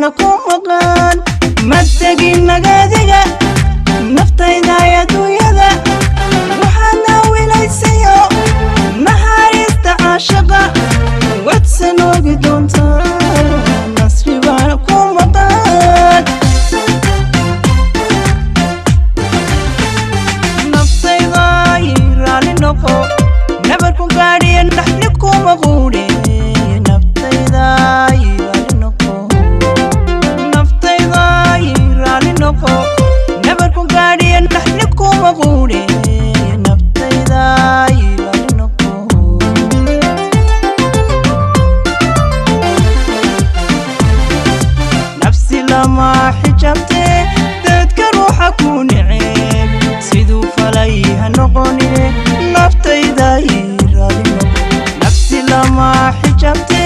baana ku maqan matagin nagadiga naftayda adduunyada waxaana wilaysayo naxariista caashiqa wadsan ogi doontaa nasri baana ku maqan naftayda raali noqo nabar ku gaadhiya naxli kuma quudhe naftayda raali noqo nabar ku gaadhiya naxli kuma quudhe naftayda raali noqo nafsi lama xijabte dadka ruuxa ku neceb siduu falay ha noqonine naftayda raali noqo nafsi lama xijabte